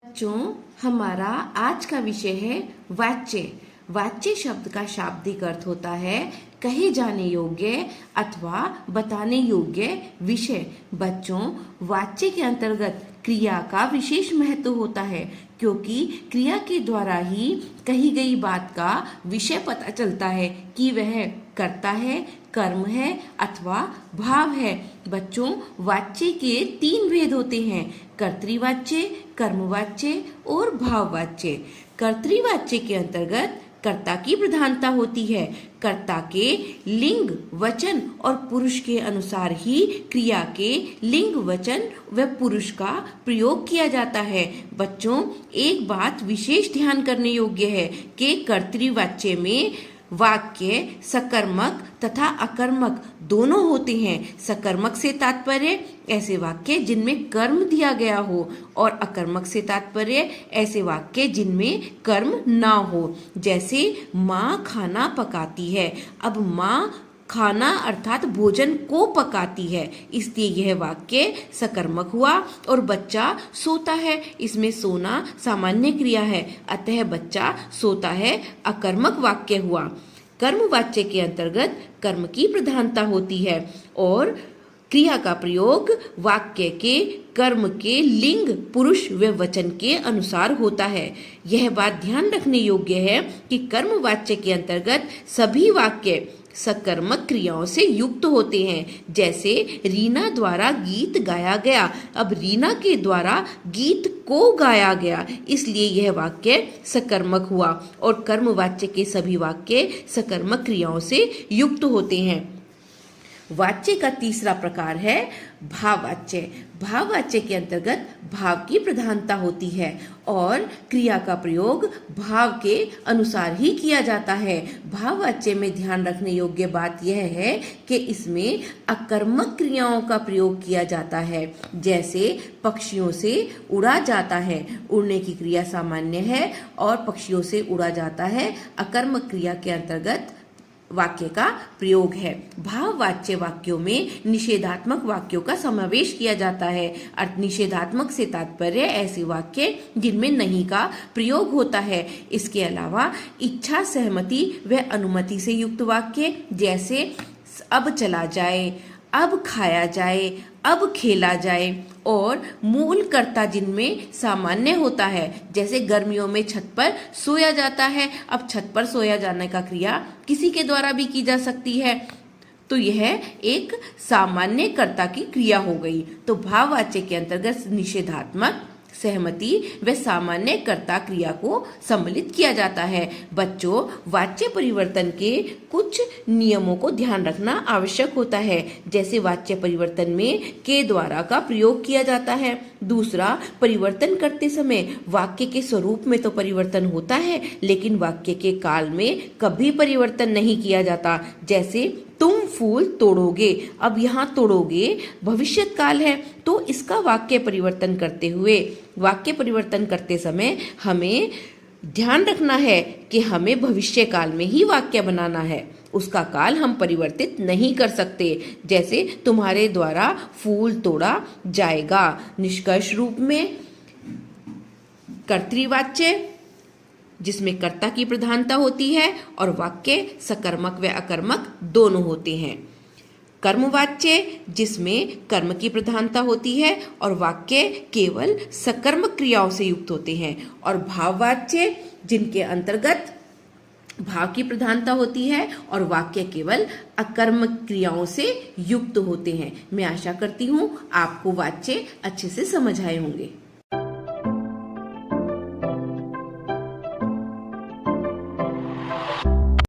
बच्चों, हमारा आज का विषय है वाच्य। वाच्य शब्द का शाब्दिक अर्थ होता है कहे जाने योग्य अथवा बताने योग्य विषय। बच्चों, वाच्य के अंतर्गत क्रिया का विशेष महत्व होता है, क्योंकि क्रिया के द्वारा ही कही गई बात का विषय पता चलता है कि वह कर्ता है, कर्म है अथवा भाव है। बच्चों, वाच्य के 3 भेद होते हैं: कर्तृवाच्य, कर्मवाच्य और भाववाच्य। कर्तृवाच्य के अंतर्गत कर्ता की प्रधानता होती है। कर्ता के लिंग, वचन और पुरुष के अनुसार ही क्रिया के लिंग, वचन व पुरुष का प्रयोग किया जाता है। बच्चों, एक बात विशेष ध्यान करने योग्य है कि कर्तृवाच्य में वाक्य सकर्मक तथा अकर्मक दोनों होते हैं। सकर्मक से तात्पर्य ऐसे वाक्य जिनमें कर्म दिया गया हो, और अकर्मक से तात्पर्य ऐसे वाक्य जिनमें कर्म ना हो। जैसे माँ खाना पकाती है। अब माँ खाना अर्थात भोजन को पकाती है, इसलिए यह वाक्य सकर्मक हुआ। और बच्चा सोता है, इसमें सोना सामान्य क्रिया है, अतः बच्चा सोता है अकर्मक वाक्य हुआ। कर्मवाच्य के अंतर्गत कर्म की प्रधानता होती है और क्रिया का प्रयोग वाक्य के कर्म के लिंग, पुरुष व वचन के अनुसार होता है। यह बात ध्यान रखने योग्य है कि कर्मवाच्य के अंतर्गत सभी वाक्य सकर्मक क्रियाओं से युक्त होते हैं। जैसे रीना द्वारा गीत गाया गया। अब रीना के द्वारा गीत को गाया गया, इसलिए यह वाक्य सकर्मक हुआ। और कर्मवाच्य के सभी वाक्य सकर्मक क्रियाओं से युक्त होते हैं। वाच्य का तीसरा प्रकार है भाववाच्य। भाववाच्य के अंतर्गत भाव की प्रधानता होती है और क्रिया का प्रयोग भाव के अनुसार ही किया जाता है। भाववाच्य में ध्यान रखने योग्य बात यह है कि इसमें अकर्मक क्रियाओं का प्रयोग किया जाता है। जैसे पक्षियों से उड़ा जाता है, उड़ने की क्रिया सामान्य है और पक्षियों से उड़ा जाता है अकर्मक क्रिया के अंतर्गत वाक्य का प्रयोग है। भाववाच्य वाक्यों में निषेधात्मक वाक्यों का समावेश किया जाता है। अर्थ निषेधात्मक से तात्पर्य ऐसे वाक्य जिनमें नहीं का प्रयोग होता है। इसके अलावा इच्छा, सहमति व अनुमति से युक्त वाक्य, जैसे अब चला जाए, अब खाया जाए, अब खेला जाए, और मूल कर्ता जिनमें सामान्य होता है। जैसे गर्मियों में छत पर सोया जाता है। अब छत पर सोया जाने का क्रिया किसी के द्वारा भी की जा सकती है, तो यह एक सामान्य कर्ता की क्रिया हो गई। तो भाववाच्य के अंतर्गत निषेधात्मक, सहमति व सामान्य कर्ता क्रिया को सम्मिलित किया जाता है। बच्चों, वाच्य परिवर्तन के कुछ नियमों को ध्यान रखना आवश्यक होता है। जैसे वाच्य परिवर्तन में के द्वारा का प्रयोग किया जाता है। दूसरा, परिवर्तन करते समय वाक्य के स्वरूप में तो परिवर्तन होता है, लेकिन वाक्य के काल में कभी परिवर्तन नहीं किया जाता। जैसे तुम फूल तोड़ोगे। अब यहाँ तोड़ोगे भविष्यत काल है, तो इसका वाक्य परिवर्तन करते समय हमें ध्यान रखना है कि हमें भविष्य काल में ही वाक्य बनाना है, उसका काल हम परिवर्तित नहीं कर सकते। जैसे तुम्हारे द्वारा फूल तोड़ा जाएगा। निष्कर्ष रूप में कर्तृवाच्य जिसमें कर्ता की प्रधानता होती है और वाक्य सकर्मक व अकर्मक दोनों होते हैं। कर्मवाच्य जिसमें कर्म की प्रधानता होती है और वाक्य केवल सकर्मक क्रियाओं से युक्त होते हैं। और भाववाच्य जिनके अंतर्गत भाव की प्रधानता होती है और वाक्य केवल अकर्मक क्रियाओं से युक्त होते हैं। मैं आशा करती हूँ आपको वाच्य अच्छे से समझ आए होंगे।